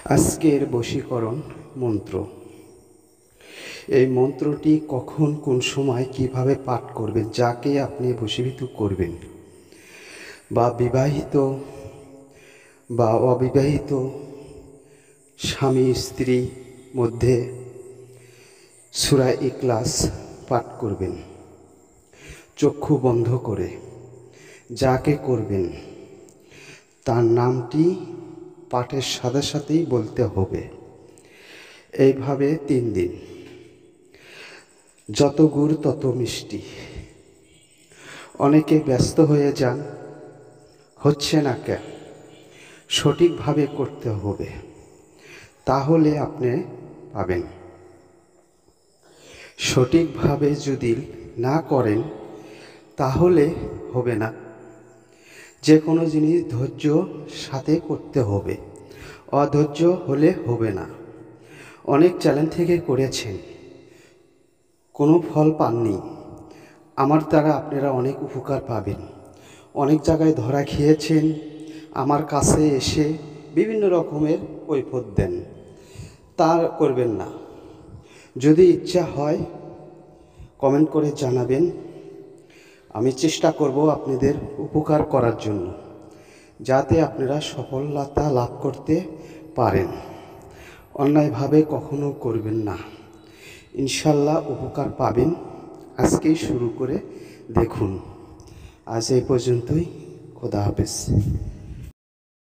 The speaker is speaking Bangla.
আজকের বশীকরণ মন্ত্র। এই মন্ত্রটি কখন কোন সময় কিভাবে পাঠ করবেন, যাকে আপনি বশীভূত করবেন, বা বিবাহিত বা অবিবাহিত স্বামী স্ত্রী মধ্যে সূরা ইখলাস পাঠ করবেন চক্ষু বন্ধ করে। যাকে করবেন তার নামটি পাঠের সাথে সাথেই বলতে হবে। এইভাবে 3 দিন। যত গুড় তত মিষ্টি। অনেকে ব্যস্ত হয়ে যান, হচ্ছে না কেন? সঠিকভাবে করতে হবে, তাহলে আপনি পাবেন। সঠিকভাবে যদি না করেন তাহলে হবে না। যে কোনো জিনিস ধৈর্য সাথে করতে হবে, অধৈর্য হলে হবে না। অনেক চ্যালেঞ্জ থেকে করেছেন, কোনো ফল পাননি। আমার দ্বারা আপনারা অনেক উপকার পাবেন। অনেক জায়গায় ধরা খেয়েছেন, আমার কাছে এসে বিভিন্ন রকমের কৈফিয়ত দেন। তা করবেন না। যদি ইচ্ছা হয় কমেন্ট করে জানাবেন, আমি চেষ্টা করব আপনাদের উপকার করার জন্য, যাতে আপনারা সফলতা লাভ করতে পারেন। অন্যায়ভাবে কখনো করবেন না, ইনশাল্লাহ উপকার পাবেন। আজকেই শুরু করে দেখুন। আজ এই পর্যন্তই। খোদা হাফেজ।